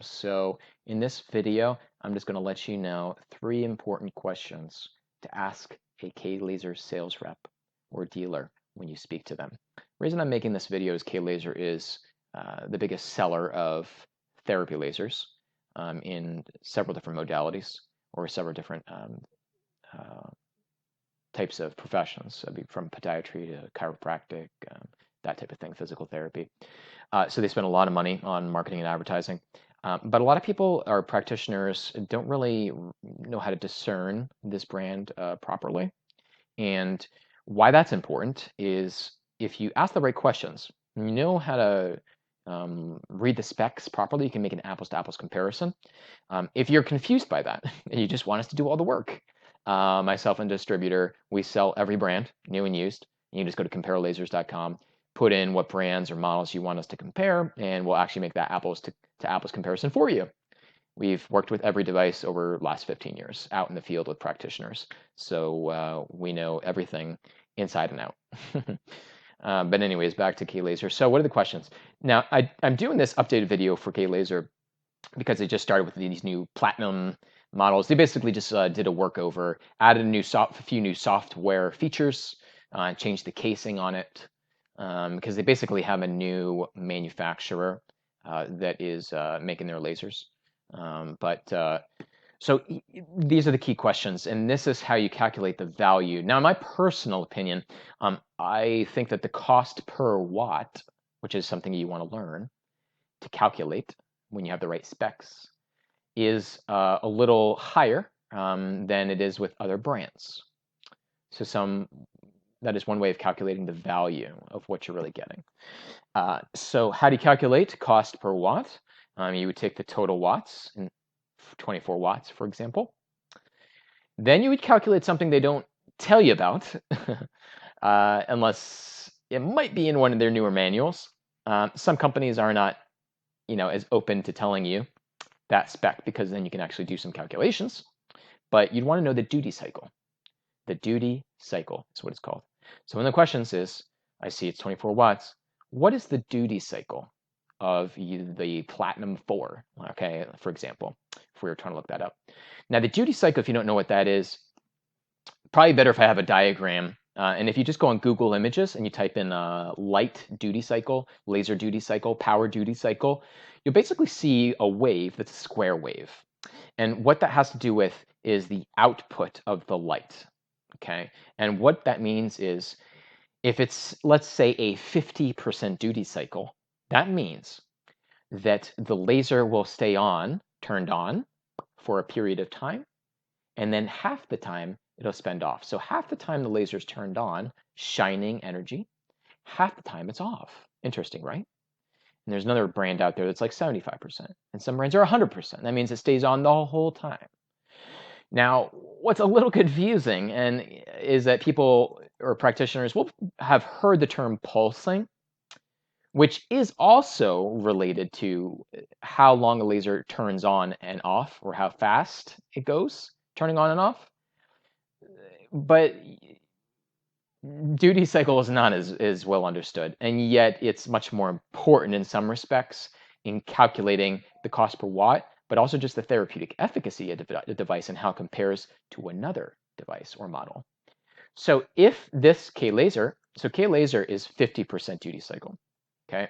So in this video, I'm just going to let you know 3 important questions to ask a K-Laser sales rep or dealer when you speak to them. The reason I'm making this video is K-Laser is the biggest seller of therapy lasers in several different modalities or several different uh, types of professions, from podiatry to chiropractic, that type of thing, physical therapy. So they spend a lot of money on marketing and advertising. But a lot of people or practitioners don't really know how to discern this brand properly. And why that's important is if you ask the right questions, you know how to read the specs properly, you can make an apples to apples comparison. If you're confused by that and you just want us to do all the work, myself and distributor, we sell every brand, new and used. You can just go to comparelasers.com, put in what brands or models you want us to compare, and we'll actually make that apples to apples comparison for you. We've worked with every device over the last 15 years out in the field with practitioners. So we know everything inside and out. But anyways, back to K-Laser. So what are the questions? Now, I'm doing this updated video for K-Laser because they just started with these new platinum models. They basically just did a workover, added a few new software features, changed the casing on it, because they basically have a new manufacturer that is making their lasers. So these are the key questions, and this is how you calculate the value. Now, in my personal opinion, I think that the cost per watt, which is something you want to learn to calculate when you have the right specs, is a little higher than it is with other brands. So that is one way of calculating the value of what you're really getting. So how do you calculate cost per watt? You would take the total watts, 24 watts, for example. Then you would calculate something they don't tell you about, unless it might be in one of their newer manuals. Some companies are not, as open to telling you that spec because then you can actually do some calculations. But you'd want to know the duty cycle. The duty cycle is what it's called. So one of the questions is, I see it's 24 watts. What is the duty cycle of the Platinum 4, okay, for example, if we were trying to look that up. Now, the duty cycle, if you don't know what that is, probably better if I have a diagram. And if you just go on Google Images and you type in light duty cycle, laser duty cycle, power duty cycle, you'll basically see a wave that's a square wave. And what that has to do with is the output of the light, okay? And what that means is if it's, let's say, a 50% duty cycle, that means that the laser will stay turned on for a period of time, and then half the time it'll spend off. So half the time the laser's turned on, shining energy, half the time it's off. Interesting, right? And there's another brand out there that's like 75%, and some brands are 100%. That means it stays on the whole time. Now, what's a little confusing is that people or practitioners will have heard the term pulsing, which is also related to how long a laser turns on and off, or how fast it goes turning on and off. But duty cycle is not as well understood, and yet it's much more important in some respects in calculating the cost per watt, but also just the therapeutic efficacy of the device and how it compares to another device or model. So if this K-Laser, so K-Laser is 50% duty cycle, okay?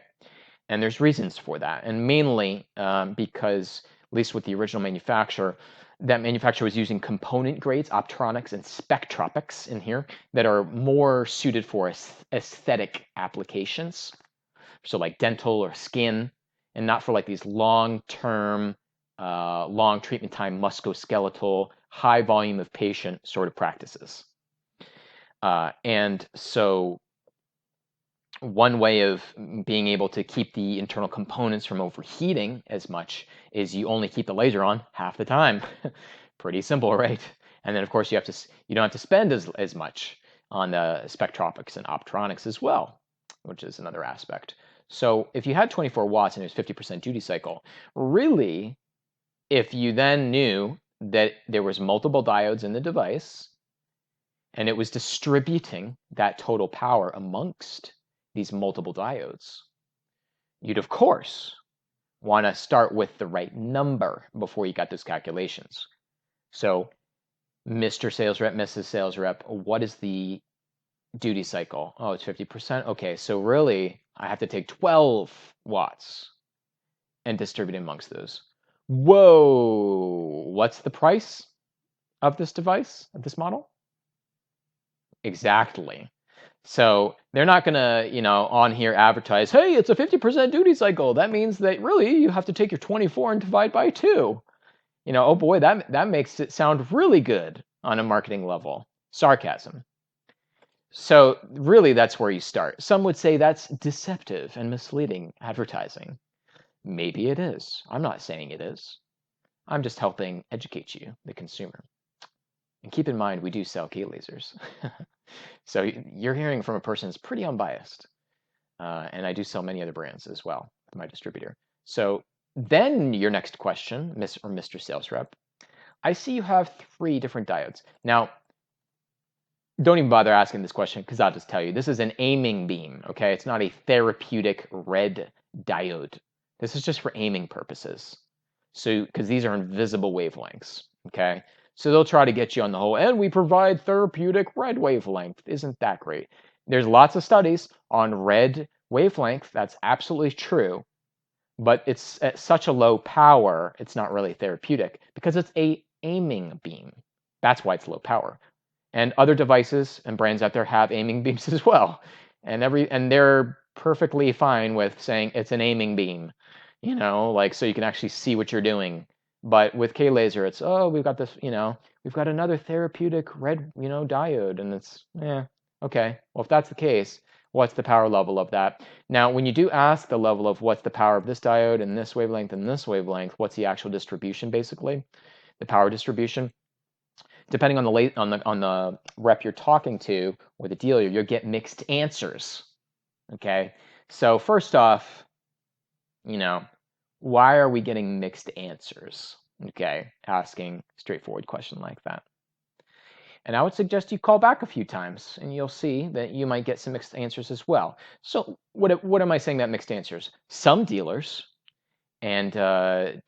And there's reasons for that, and mainly because, at least with the original manufacturer, that manufacturer was using component grades, optronics and spectropics in here, that are more suited for aesthetic applications, so like dental or skin, and not for like these long-term, long treatment time, musculoskeletal, high volume of patient sort of practices. And so one way of being able to keep the internal components from overheating as much is you only keep the laser on half the time. Pretty simple, right? And then of course you don't have to spend as much on the spectropics and optronics as well, which is another aspect. So if you had 24 watts and it was 50% duty cycle, really, if you then knew that there was multiple diodes in the device and it was distributing that total power amongst these multiple diodes, you'd of course want to start with the right number before you got those calculations. So Mr. Sales Rep, Mrs. Sales Rep, what is the duty cycle? Oh, it's 50%. Okay, so really I have to take 12 watts and distribute amongst those. Whoa, what's the price of this device, of this model? Exactly. So they're not going to, on here advertise, hey, it's a 50% duty cycle. That means that really you have to take your 24 and divide by 2. Oh boy, that makes it sound really good on a marketing level. Sarcasm. So really that's where you start. Some would say that's deceptive and misleading advertising. Maybe it is. I'm not saying it is. I'm just helping educate you, the consumer. And keep in mind, we do sell key lasers. So you're hearing from a person that's pretty unbiased. And I do sell many other brands as well with my distributor. So then your next question, Miss or Mr. Sales Rep, I see you have 3 different diodes. Now, don't even bother asking this question because I'll just tell you. This is an aiming beam, okay? It's not a therapeutic red diode. This is just for aiming purposes. So, because these are invisible wavelengths, okay? So they'll try to get you on the whole, and we provide therapeutic red wavelength. Isn't that great? There's lots of studies on red wavelength. That's absolutely true. But it's at such a low power, it's not really therapeutic because it's a aiming beam. That's why it's low power. And other devices and brands out there have aiming beams as well. And they're perfectly fine with saying it's an aiming beam, so you can actually see what you're doing. But with K-laser, it's, oh, we've got this, we've got another therapeutic red, diode. And it's, okay. Well, if that's the case, what's the power level of that? Now, when you do ask the level of what's the power of this diode and this wavelength, what's the actual distribution, basically? The power distribution? Depending on the rep you're talking to or the dealer, you'll get mixed answers. Okay? So first off, why are we getting mixed answers? Okay, asking a straightforward question like that. And I would suggest you call back a few times, and you'll see that you might get some mixed answers as well. So what am I saying about mixed answers? Some dealers and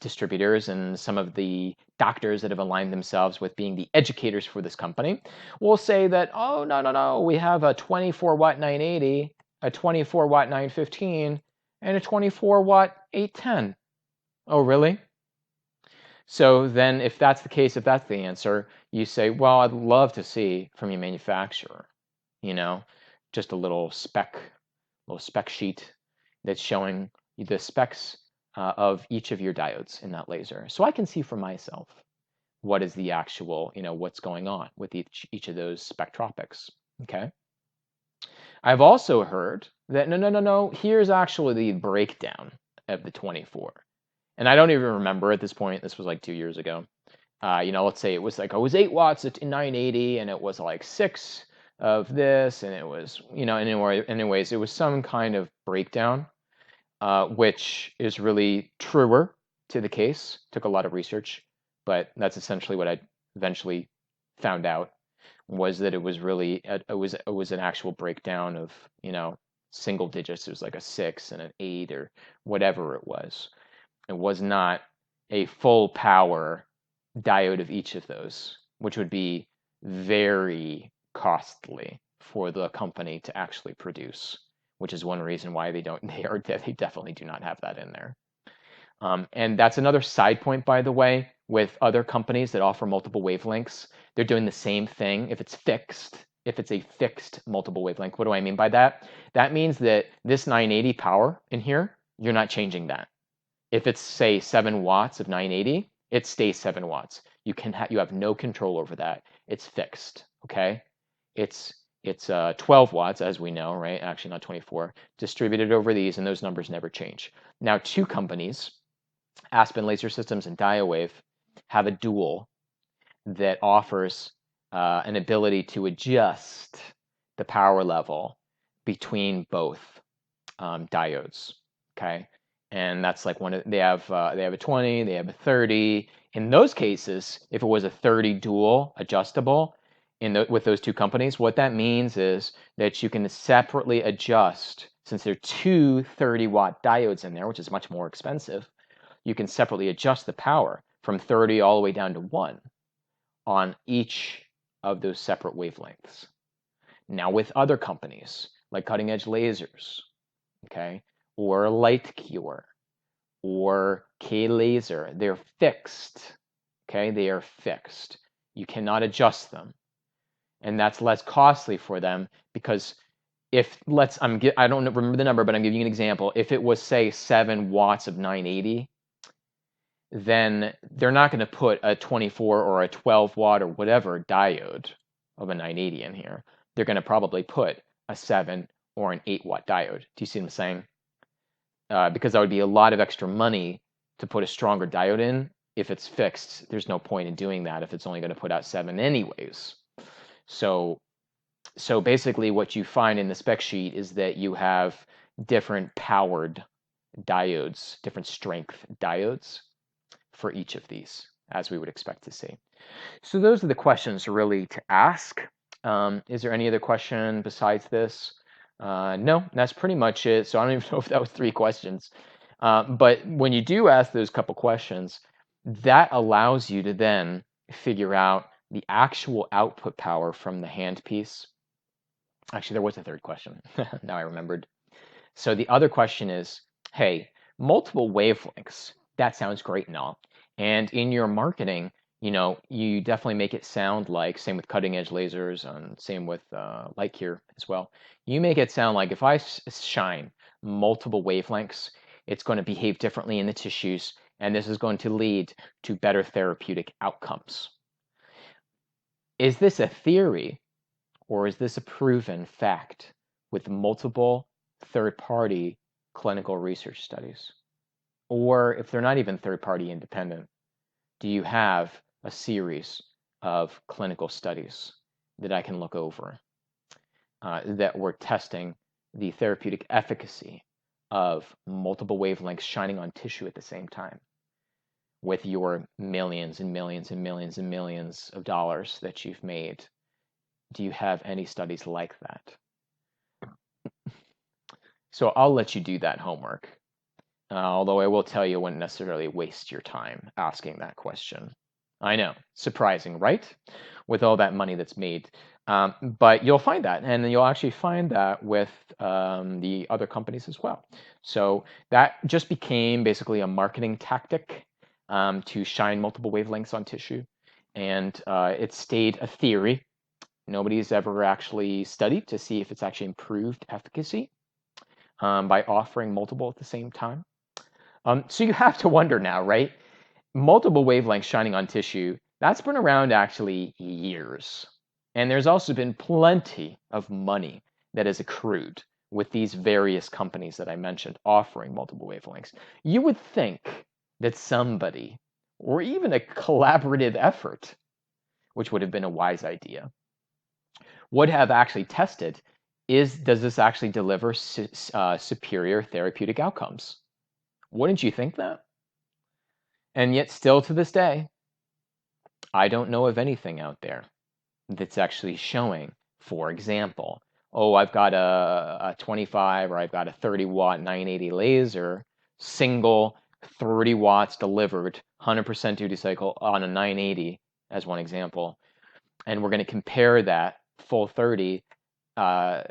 distributors and some of the doctors that have aligned themselves with being the educators for this company will say that, oh, no, we have a 24-watt 980, a 24-watt 915, and a 24-watt 810. Oh, really? So then if that's the case, if that's the answer, you say, well, I'd love to see from your manufacturer, just a little spec sheet that's showing the specs of each of your diodes in that laser. So I can see for myself what is the actual, what's going on with each of those spectropics, okay? I've also heard that, no, here's actually the breakdown of the 24. And I don't even remember at this point, this was like 2 years ago. Let's say it was 8 watts at 980 and it was like 6 of this and it was, anyways, it was some kind of breakdown, which is really truer to the case. Took a lot of research, but that's essentially what I eventually found out was that it was really, it was an actual breakdown of, single digits. It was like a 6 and an 8 or whatever it was. It was not a full power diode of each of those, which would be very costly for the company to actually produce, which is one reason why they definitely do not have that in there. And that's another side point, by the way, with other companies that offer multiple wavelengths. They're doing the same thing if it's fixed. If it's a fixed multiple wavelength, what do I mean by that? That means that this 980 power in here, you're not changing that. If it's, say, 7 watts of 980, it stays 7 watts. You have no control over that. It's fixed, okay? It's 12 watts, as we know, right? Actually, not 24. Distributed over these, and those numbers never change. Now, 2 companies, Aspen Laser Systems and Diawave, have a dual that offers an ability to adjust the power level between both diodes, okay? And that's like they have a 20, they have a 30. In those cases, if it was a 30 dual adjustable with those 2 companies, what that means is that you can separately adjust, since there are 2 30-watt diodes in there, which is much more expensive, you can separately adjust the power from 30 all the way down to 1 on each of those separate wavelengths. Now with other companies, like cutting edge lasers, okay, or light cure, or K-laser, they're fixed, okay, they are fixed. You cannot adjust them. And that's less costly for them because if I don't remember the number, but I'm giving you an example. If it was, say, 7 watts of 980, then they're not going to put a 24 or a 12 watt or whatever diode of a 980 in here. They're going to probably put a 7 or an 8 watt diode. Do you see what I'm saying? Because that would be a lot of extra money to put a stronger diode in. If it's fixed, there's no point in doing that if it's only going to put out 7 anyways. So basically what you find in the spec sheet is that you have different powered diodes, different strength diodes for each of these, as we would expect to see. So those are the questions really to ask. Is there any other question besides this? No, that's pretty much it. So I don't even know if that was 3 questions. But when you do ask those couple questions, that allows you to then figure out the actual output power from the handpiece. Actually, there was a 3rd question. Now I remembered. So the other question is, hey, multiple wavelengths, that sounds great and all. And in your marketing, you definitely make it sound like, same with cutting edge lasers and same with light cure as well. You make it sound like if I shine multiple wavelengths, it's going to behave differently in the tissues, and this is going to lead to better therapeutic outcomes. Is this a theory, or is this a proven fact with multiple third-party clinical research studies? Or if they're not even third-party independent, do you have a series of clinical studies that I can look over that were testing the therapeutic efficacy of multiple wavelengths shining on tissue at the same time with your millions and millions and millions and millions of dollars that you've made? Do you have any studies like that? So I'll let you do that homework. Although I will tell you, I wouldn't necessarily waste your time asking that question. I know, surprising, right? With all that money that's made. But you'll find that, and you'll actually find that with the other companies as well. So that just became basically a marketing tactic to shine multiple wavelengths on tissue. And it stayed a theory. Nobody's ever actually studied to see if it's actually improved efficacy by offering multiple at the same time. So you have to wonder now, right? Multiple wavelengths shining on tissue, that's been around actually years. And there's also been plenty of money that has accrued with these various companies that I mentioned offering multiple wavelengths. You would think that somebody, or even a collaborative effort, which would have been a wise idea, would have actually tested, does this actually deliver superior therapeutic outcomes? Wouldn't you think that? And yet still to this day, I don't know of anything out there that's actually showing, for example, oh, I've got a 25 or I've got a 30 watt 980 laser, single 30 watts delivered, 100% duty cycle on a 980 as one example. And we're going to compare that full 30, we're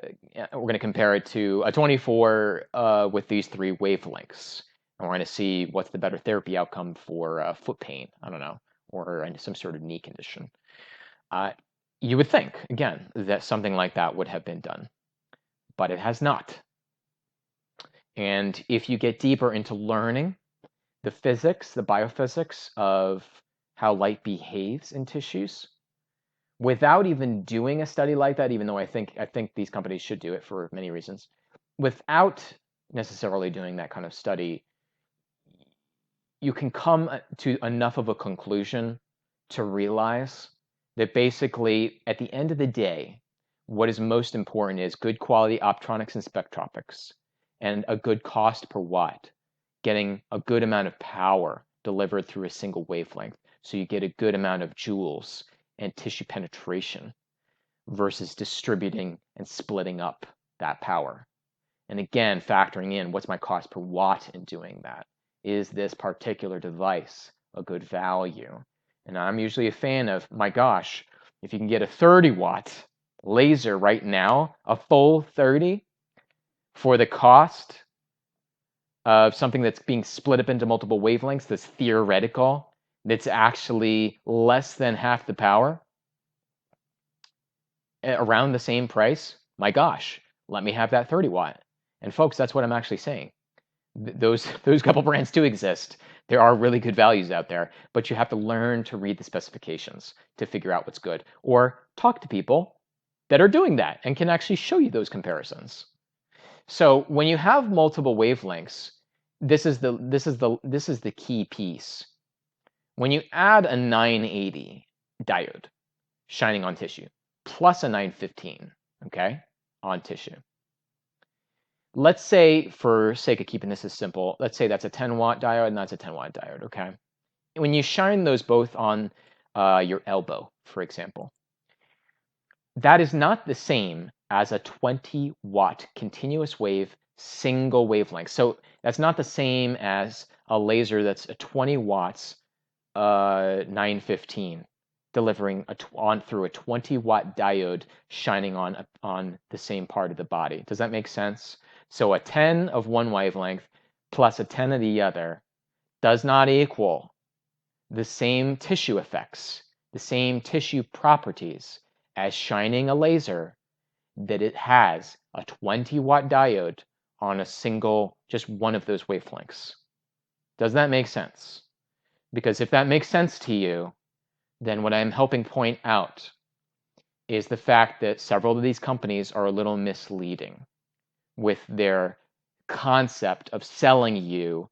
going to compare it to a 24 with these 3 wavelengths. And we're going to see what's the better therapy outcome for foot pain, I don't know, or some sort of knee condition. You would think, again, that something like that would have been done, but it has not. And if you get deeper into learning the physics, the biophysics of how light behaves in tissues, without even doing a study like that, even though I think these companies should do it for many reasons, without necessarily doing that kind of study, you can come to enough of a conclusion to realize that basically, at the end of the day, what is most important is good quality optronics and spectropics and a good cost per watt, getting a good amount of power delivered through a single wavelength, so you get a good amount of joules and tissue penetration versus distributing and splitting up that power. And again, factoring in what's my cost per watt in doing that. is this particular device a good value? And I'm usually a fan of, my gosh, if you can get a 30-watt laser right now, a full 30, for the cost of something that's being split up into multiple wavelengths, that's theoretical, that's actually less than half the power, around the same price, my gosh, let me have that 30-watt. And folks, that's what I'm actually saying. Those couple brands do exist. There are really good values out there, but you have to learn to read the specifications to figure out what's good, or talk to people that are doing that and can actually show you those comparisons. So when you have multiple wavelengths, this is the key piece. When you add a 980 diode shining on tissue plus a 915, okay, on tissue. Let's say, for sake of keeping this as simple, let's say that's a 10-watt diode and that's a 10-watt diode, okay? When you shine those both on your elbow, for example, that is not the same as a 20-watt continuous wave single wavelength. So that's not the same as a laser that's a 20 watts 915 delivering through a 20-watt diode shining on the same part of the body. Does that make sense? So a 10 of one wavelength plus a 10 of the other does not equal the same tissue effects, the same tissue properties as shining a laser that it has a 20-watt diode on a single, just one of those wavelengths. Does that make sense? Because if that makes sense to you, then what I'm helping point out is the fact that several of these companies are a little misleading with their concept of selling you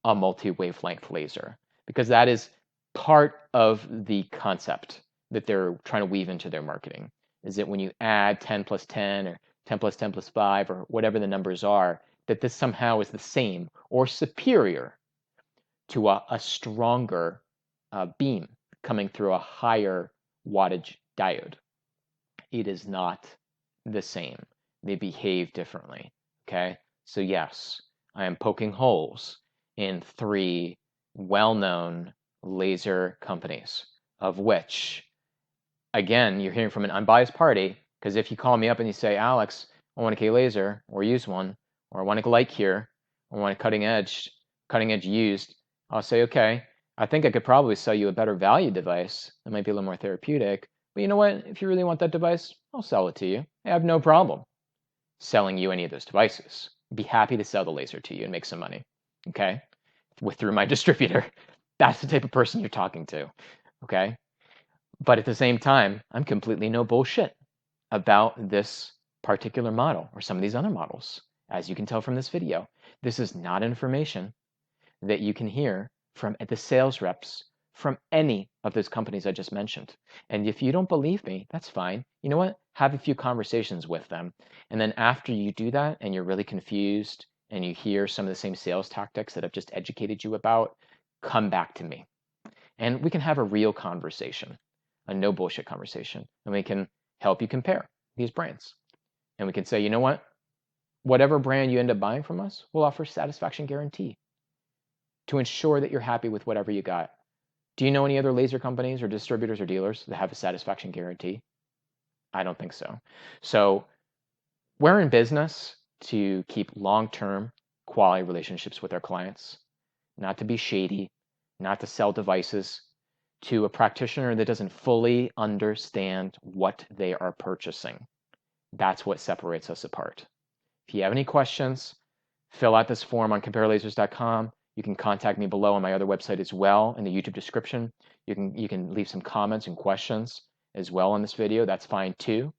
a multi-wavelength laser, because that is part of the concept that they're trying to weave into their marketing, is that when you add 10 plus 10 or 10 plus 10 plus 5 or whatever the numbers are, that this somehow is the same or superior to a stronger beam coming through a higher wattage diode. It is not the same. They behave differently, okay? So yes, I am poking holes in 3 well-known laser companies, of which, again, you're hearing from an unbiased party, because if you call me up and you say, Alex, I want a K laser, or use one, or I want a light cure, or I want a cutting edge used, I'll say, okay, I think I could probably sell you a better value device that might be a little more therapeutic. But you know what? If you really want that device, I'll sell it to you. I have no problem selling you any of those devices. I'd be happy to sell the laser to you and make some money, okay? Through my distributor. That's the type of person you're talking to, okay? But at the same time, I'm completely no bullshit about this particular model or some of these other models. As you can tell from this video, this is not information that you can hear from the sales reps from any of those companies I just mentioned. And if you don't believe me, that's fine. You know what? Have a few conversations with them. And then after you do that and you're really confused and you hear some of the same sales tactics that I've just educated you about, come back to me. And we can have a real conversation, a no bullshit conversation. And we can help you compare these brands. And we can say, you know what? Whatever brand you end up buying from us, we'll offer satisfaction guarantee to ensure that you're happy with whatever you got. Do you know any other laser companies or distributors or dealers that have a satisfaction guarantee? I don't think so. So we're in business to keep long-term quality relationships with our clients, not to be shady, not to sell devices to a practitioner that doesn't fully understand what they are purchasing. That's what separates us apart. If you have any questions, fill out this form on comparelasers.com. You can contact me below on my other website as well in the YouTube description. You can leave some comments and questions as well on this video. That's fine too.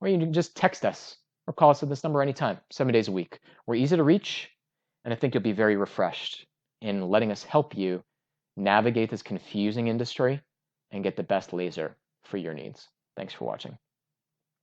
Or you can just text us or call us at this number anytime, 7 days a week. We're easy to reach, and I think you'll be very refreshed in letting us help you navigate this confusing industry and get the best laser for your needs. Thanks for watching.